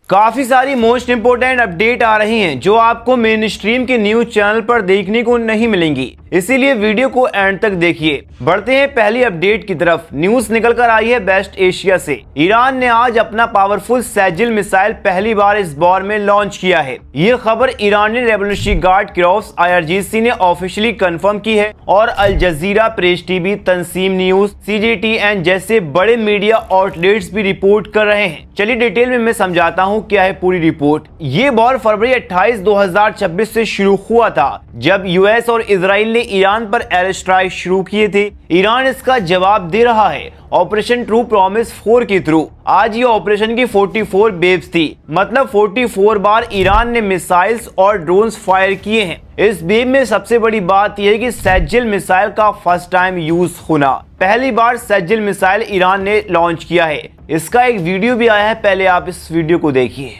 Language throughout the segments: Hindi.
काफी सारी मोस्ट इंपोर्टेंट अपडेट आ रही हैं जो आपको मेन स्ट्रीम के न्यूज चैनल पर देखने को नहीं मिलेंगी, इसीलिए वीडियो को एंड तक देखिए। बढ़ते हैं पहली अपडेट की तरफ। न्यूज निकल कर आई है वेस्ट एशिया से। ईरान ने आज अपना पावरफुल सैजिल मिसाइल पहली बार इस वॉर में लॉन्च किया है। ये खबर ईरानी रेवोल्यूशनरी गार्ड क्रॉप्स IRGC ने ऑफिशियली कंफर्म की है और अल जजीरा, प्रेस टीवी, तंसीम न्यूज, CGTN जैसे बड़े मीडिया आउटलेट्स भी रिपोर्ट कर रहे हैं। चलिए डिटेल में मैं समझाता हूँ क्या है पूरी रिपोर्ट। ये वॉर फरवरी 28, 2026 से शुरू हुआ था जब US और इजराइल ने ईरान पर एयर स्ट्राइक शुरू किए थे। ईरान इसका जवाब दे रहा है ऑपरेशन ट्रू प्रॉमिस 4 के थ्रू। आज ये ऑपरेशन की 44 वेव्स थी, मतलब 44 बार ईरान ने मिसाइल्स और ड्रोन्स फायर किए हैं। इस वेव में सबसे बड़ी बात यह है कि सैजिल मिसाइल का फर्स्ट टाइम यूज होना। पहली बार सैजिल मिसाइल ईरान ने लॉन्च किया है। इसका एक वीडियो भी आया है, पहले आप इस वीडियो को देखिए।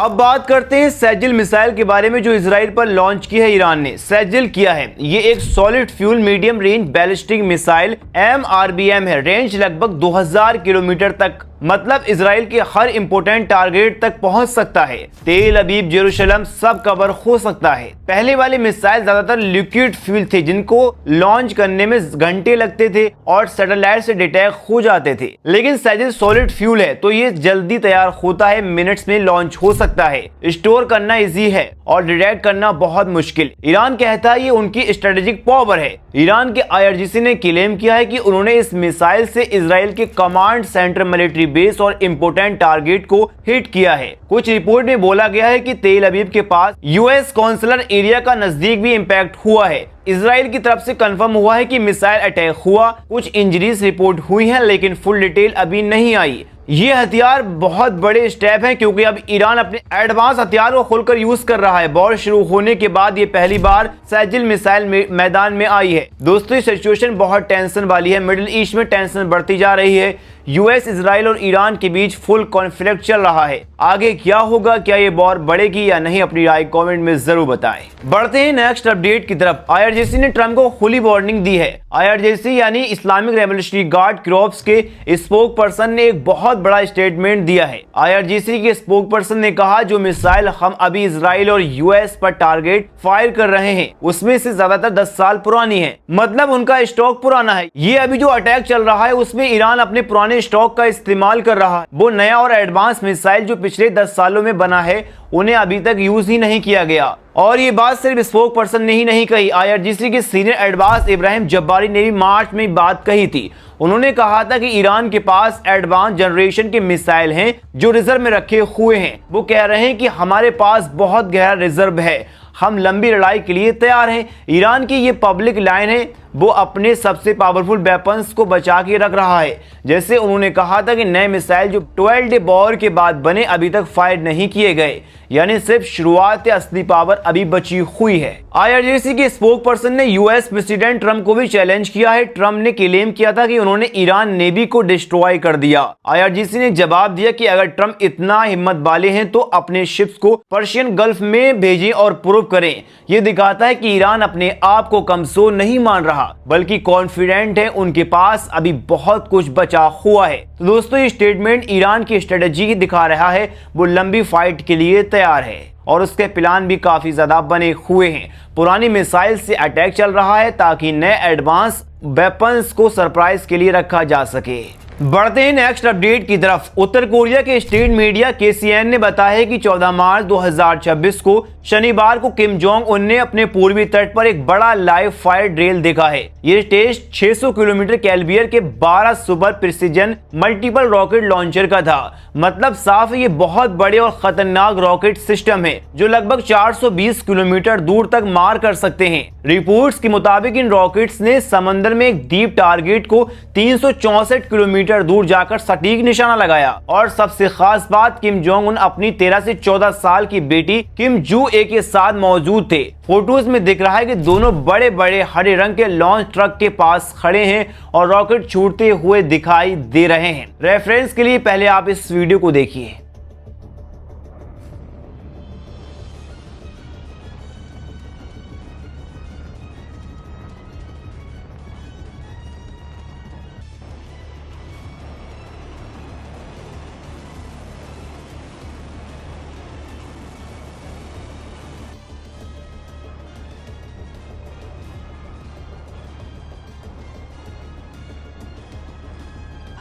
अब बात करते हैं सैजिल मिसाइल के बारे में जो इजराइल पर लॉन्च की है ईरान ने। सैजिल किया है, ये एक solid fuel medium range ballistic missile MRBM है। रेंज लगभग 2000 किलोमीटर तक, मतलब इजराइल के हर इंपोर्टेंट टारगेट तक पहुंच सकता है। तेल अबीब, जेरूशलम सब कवर हो सकता है। पहले वाले मिसाइल ज्यादातर लिक्विड फ्यूल थे जिनको लॉन्च करने में घंटे लगते थे और सैटेलाइट से डिटेक्ट हो जाते थे, लेकिन सैजिल सॉलिड फ्यूल है तो ये जल्दी तैयार होता है, मिनट्स में लॉन्च हो सकता है। स्टोर करना इजी है और डिटेक्ट करना बहुत मुश्किल। ईरान कहता है ये उनकी स्ट्रेटेजिक पावर है। ईरान के IRGC ने क्लेम किया है कि उन्होंने इस मिसाइल से इजराइल के कमांड सेंटर, मिलिट्री बेस और इंपोर्टेंट टारगेट को हिट किया है। कुछ रिपोर्ट में बोला गया है कि तेल अबीब के पास US कॉन्सुलर एरिया का नजदीक भी इंपैक्ट हुआ है। इजराइल की तरफ से कंफर्म हुआ है कि मिसाइल अटैक हुआ। कुछ इंजरीज रिपोर्ट हुई हैं, लेकिन फुल डिटेल अभी नहीं आई। ये हथियार बहुत बड़े स्टेप हैं क्योंकि अब ईरान अपने एडवांस हथियार को खोलकर यूज कर रहा है। वॉर शुरू होने के बाद ये पहली बार सैजिल मिसाइल मैदान में आई है। दोस्तों ये सिचुएशन बहुत टेंशन वाली है। मिडिल ईस्ट में टेंशन बढ़ती जा रही है। US, इजराइल और ईरान के बीच फुल कॉन्फ्लिक्ट चल रहा है। आगे क्या होगा, क्या ये वॉर बढ़ेगी या नहीं, अपनी राय कमेंट में जरूर बताएं। बढ़ते हैं नेक्स्ट अपडेट की तरफ। IRGC ने ट्रम्प को खुली वार्निंग दी है। IRGC यानी इस्लामिक रेवोल्यूशनरी गार्ड क्रॉप्स के स्पोक पर्सन ने एक बहुत बड़ा स्टेटमेंट दिया है। IRGC के स्पोक पर्सन ने कहा जो मिसाइल हम अभी इजराइल और US पर टारगेट फायर कर रहे हैं उसमें से ज्यादातर 10 साल पुरानी है, मतलब उनका स्टॉक पुराना है। ये अभी जो अटैक चल रहा है उसमें ईरान अपने पुराने स्टॉक का इस्तेमाल कर रहा है। वो नया और एडवांस मिसाइल जो पिछले 10 सालों में बना है उन्हें अभी तक यूज ही नहीं किया गया। और ये बात सिर्फ स्पोक पर्सन ने ही नहीं कही, IRGC के सीनियर एडवांस इब्राहिम जब्बारी ने भी मार्च में बात कही थी। उन्होंने कहा था कि ईरान के पास एडवांस जनरेशन के मिसाइल हैं जो रिजर्व में रखे हुए हैं। वो कह रहे हैं कि हमारे पास बहुत गहरा रिजर्व है, हम लंबी लड़ाई के लिए तैयार हैं। ईरान की ये पब्लिक लाइन है, वो अपने सबसे पावरफुल वेपन्स को बचा के रख रहा है। जैसे उन्होंने कहा था कि नए मिसाइल जो 12 डे वॉर के बाद बने अभी तक फायर नहीं किए गए, यानी सिर्फ शुरुआत या असली पावर अभी बची हुई है। IRGC के स्पोक पर्सन ने US प्रेसिडेंट ट्रम्प को भी चैलेंज किया है। ट्रम्प ने क्लेम किया था कि उन्होंने ईरान नेवी को डिस्ट्रॉय कर दिया। IRGC ने जवाब दिया कि अगर ट्रम्प इतना हिम्मत वाले हैं तो अपने शिप्स को पर्शियन गल्फ में भेजें और प्रूव करें। ये दिखाता है कि ईरान अपने आप को कमजोर नहीं मान रहा बल्कि कॉन्फिडेंट है, उनके पास अभी बहुत कुछ बचा हुआ है। तो दोस्तों ये स्टेटमेंट ईरान की स्ट्रेटेजी दिखा रहा है, वो लंबी फाइट के लिए तैयार है और उसके प्लान भी काफी ज्यादा बने हुए हैं। पुरानी मिसाइल से अटैक चल रहा है ताकि नए एडवांस वेपन्स को सरप्राइज के लिए रखा जा सके। बढ़ते हैं नेक्स्ट अपडेट की तरफ। उत्तर कोरिया के स्टेट मीडिया KCN ने बताया कि 14 मार्च 2026 को शनिवार को किम जोंग उन ने अपने पूर्वी तट पर एक बड़ा लाइव फायर ड्रिल देखा है। ये टेस्ट 600 किलोमीटर कैलिबर के 12 super precision multiple rocket launcher का था। मतलब साफ ये बहुत बड़े और खतरनाक रॉकेट सिस्टम है जो लगभग 420 किलोमीटर दूर तक मार कर सकते हैं। रिपोर्ट्स के मुताबिक इन रॉकेट्स ने समंदर में एक डीप टारगेट को 364 किलोमीटर दूर जाकर सटीक निशाना लगाया। और सबसे खास बात, किम जोंग उन अपनी 13 से 14 साल की बेटी किम जू ए के साथ मौजूद थे। फोटोज में दिख रहा है कि दोनों बड़े बड़े हरे रंग के लॉन्च ट्रक के पास खड़े हैं और रॉकेट छूटते हुए दिखाई दे रहे हैं। रेफरेंस के लिए पहले आप इस वीडियो को देखिए।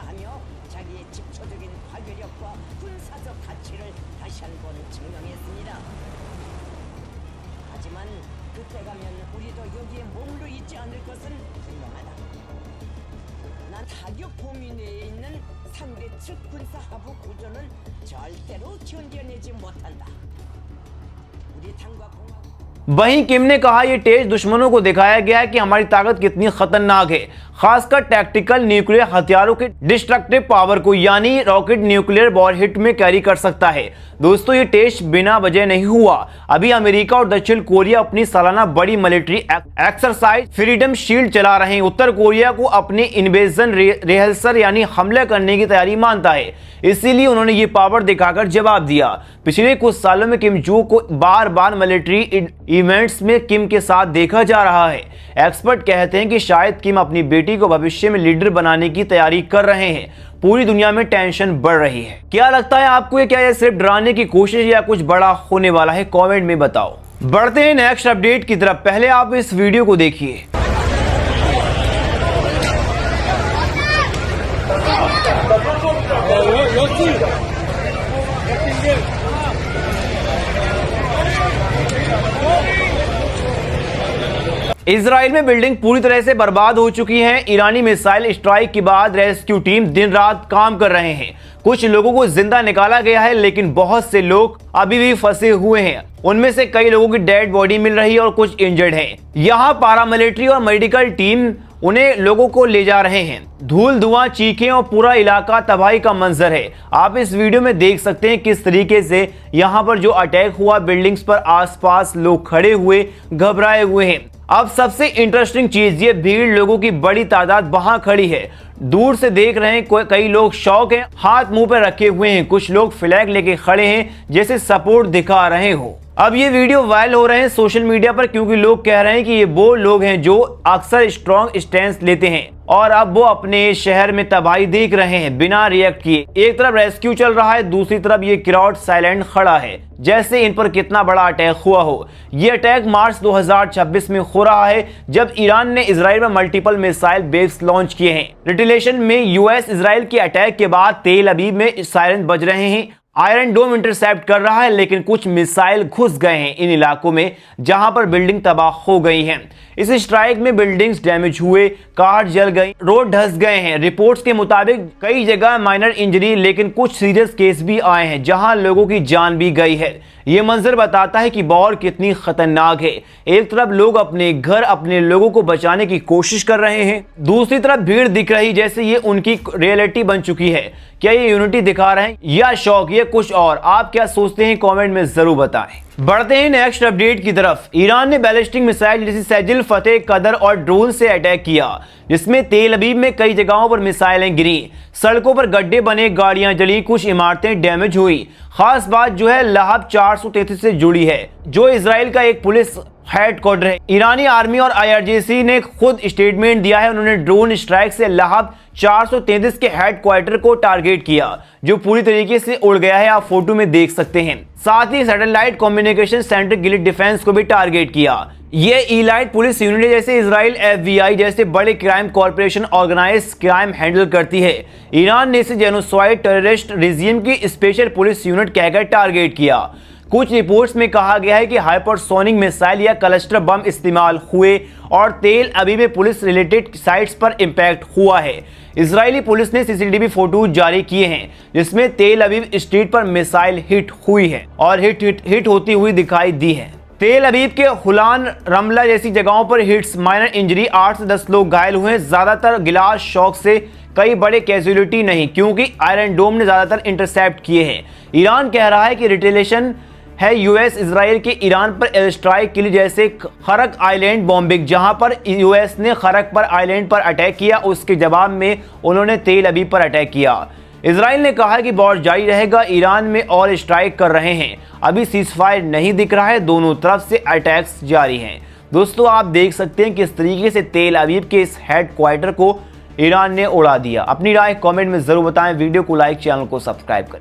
하며 자기의 집초적인 파괴력과 군사적 가치를 다시 한 번 증명했습니다. 하지만 그때 가면 우리도 여기에 머물러 있지 않을 것은 분명하다. 난 타격 범위 내에 있는 상대 측 군사 하부 구조는 절대로 견뎌내지 못한다. 우리 당과 공화국 वहीं किम ने कहा यह टेस्ट दुश्मनों को दिखाया गया है कि हमारी ताकत कितनी खतरनाक है, खासकर टैक्टिकल न्यूक्लियर हथियारों के डिस्ट्रक्टिव पावर को, यानी रॉकेट न्यूक्लियर वॉरहिट में कैरी कर सकता है। दोस्तों, ये टेस्ट बिना वजह नहीं हुआ। अभी अमेरिका और दक्षिण कोरिया अपनी सालाना बड़ी मिलिट्री एक्सरसाइज फ्रीडम शील्ड चला रहे हैं। उत्तर कोरिया को अपने इन्वेजन रिहर्सल यानी हमला करने की तैयारी मानता है, इसीलिए उन्होंने ये पावर दिखाकर जवाब दिया। पिछले कुछ सालों में किम जो को बार बार मिलिट्री इवेंट्स में किम के साथ देखा जा रहा है। एक्सपर्ट कहते हैं कि शायद किम अपनी बेटी को भविष्य में लीडर बनाने की तैयारी कर रहे हैं। पूरी दुनिया में टेंशन बढ़ रही है। क्या लगता है आपको, क्या ये सिर्फ डराने की कोशिश या कुछ बड़ा होने वाला है? कमेंट में बताओ। बढ़ते हैं नेक्स्ट अपडेट की तरफ। पहले आप इस वीडियो को देखिए। इजराइल में बिल्डिंग पूरी तरह से बर्बाद हो चुकी है। ईरानी मिसाइल स्ट्राइक के बाद रेस्क्यू टीम दिन रात काम कर रहे हैं। कुछ लोगों को जिंदा निकाला गया है, लेकिन बहुत से लोग अभी भी फंसे हुए हैं। उनमें से कई लोगों की डेड बॉडी मिल रही है और कुछ इंजर्ड हैं। यहाँ पैरामिलिट्री और मेडिकल टीम उन्हें लोगों को ले जा रहे हैं। धूल, धुआं, चीखें और पूरा इलाका तबाही का मंजर है। आप इस वीडियो में देख सकते हैं किस तरीके से यहाँ पर जो अटैक हुआ, बिल्डिंग्स पर आसपास लोग खड़े हुए घबराए हुए हैं। अब सबसे इंटरेस्टिंग चीज, ये भीड़, लोगों की बड़ी तादाद वहां खड़ी है। दूर से देख रहे हैं, कई लोग शौक हैं, हाथ मुंह पे रखे हुए हैं। कुछ लोग फ्लैग लेके खड़े हैं जैसे सपोर्ट दिखा रहे हो। अब ये वीडियो वायरल हो रहे हैं सोशल मीडिया पर, क्योंकि लोग कह रहे हैं कि ये वो लोग हैं जो अक्सर स्ट्रॉन्ग स्टैंड लेते हैं और अब वो अपने शहर में तबाही देख रहे हैं बिना रिएक्ट किए। एक तरफ रेस्क्यू चल रहा है, दूसरी तरफ ये क्राउड साइलेंट खड़ा है, जैसे इन पर कितना बड़ा अटैक हुआ हो। ये अटैक मार्च 2026 में हो रहा है, जब ईरान ने इजराइल में मल्टीपल मिसाइल बेस लॉन्च किए हैं। रिटेलिएशन में यूएस इजराइल के अटैक के बाद तेल अवीव में सायरन बज रहे हैं। आयरन डोम इंटरसेप्ट कर रहा है, लेकिन कुछ मिसाइल घुस गए हैं इन इलाकों में जहां पर बिल्डिंग तबाह हो गई हैं। इस स्ट्राइक में बिल्डिंग्स डैमेज हुए, कार जल गई, रोड धंस गए हैं। रिपोर्ट्स के मुताबिक कई जगह माइनर इंजरी, लेकिन कुछ सीरियस केस भी आए हैं जहां लोगों की जान भी गई है। ये मंजर बताता है कि वॉर कितनी खतरनाक है। एक तरफ लोग अपने घर, अपने लोगों को बचाने की कोशिश कर रहे हैं, दूसरी तरफ भीड़ दिख रही जैसे ये उनकी रियलिटी बन चुकी है। क्या ये यूनिटी दिखा रहे हैं या शौक, ये कुछ और? आप क्या सोचते हैं? कमेंट में जरूर बताएं। बढ़ते हैं नेक्स्ट अपडेट की तरफ। ईरान ने बैलिस्टिक मिसाइल जैसे सैजिल, फतेह, कदर और ड्रोन से अटैक किया, जिसमें तेल अवीव में कई जगहों पर मिसाइलें गिरी, सड़कों पर गड्ढे बने, गाड़ियां जली, कुछ इमारतें डैमेज हुई। खास बात जो है लहब 433 से जुड़ी है, जो इजराइल का एक पुलिस हेडक्वार्टर है। ईरानी आर्मी और IRGC ने खुद स्टेटमेंट दिया है। उन्होंने ड्रोन स्ट्राइक से लहब 433 के हेडक्वार्टर को टारगेट किया, जो पूरी तरीके से उड़ गया है। आप फोटो में देख सकते हैं। साथ ही सैटेलाइट कम्युनिकेशन सेंटर गिलिड डिफेंस को भी टारगेट किया। ये इलाइट पुलिस यूनिट जैसे इजराइल FBI जैसे बड़े crime corporation organise crime handle करती है। ईरान ने इसे जेनोसाइड टेररिस्ट रिजीम की स्पेशल पुलिस यूनिट कहकर टारगेट किया। कुछ रिपोर्ट्स में कहा गया है कि हाइपरसोनिक मिसाइल या क्लस्टर बम इस्तेमाल हुए और तेल अवीव में पुलिस रिलेटेड साइट्स पर इंपैक्ट हुआ है। इजरायली पुलिस ने सीसीटीवी फोटो जारी किए हैं जिसमें तेल अवीव स्ट्रीट पर मिसाइल हिट हुई है और हिट होती हुई दिखाई दी है। तेल अवीव के हुलान रमला जैसी जगहों पर हिट्स, माइनर इंजरी, 8 से 10 लोग घायल हुए। ज्यादातर गिलास शॉक से, कई बड़े कैजुअलिटी नहीं, क्योंकि आयरन डोम ने ज्यादातर इंटरसेप्ट किए हैं। ईरान कह रहा है कि रिटेलिएशन है यूएस इजराइल के ईरान पर एयर स्ट्राइक के लिए, जैसे खरक आइलैंड बॉम्बिंग, जहां पर यूएस ने खरक पर आइलैंड पर अटैक किया, उसके जवाब में उन्होंने तेल अवीव पर अटैक किया। इजराइल ने कहा है कि वॉर जारी रहेगा, ईरान में और स्ट्राइक कर रहे हैं। अभी सीजफायर नहीं दिख रहा है, दोनों तरफ से अटैक्स जारी हैं। दोस्तों, आप देख सकते हैं किस तरीके से तेल अवीव के इस हेडक्वार्टर को ईरान ने उड़ा दिया। अपनी राय कमेंट में जरूर बताएं, वीडियो को लाइक, चैनल को सब्सक्राइब करें।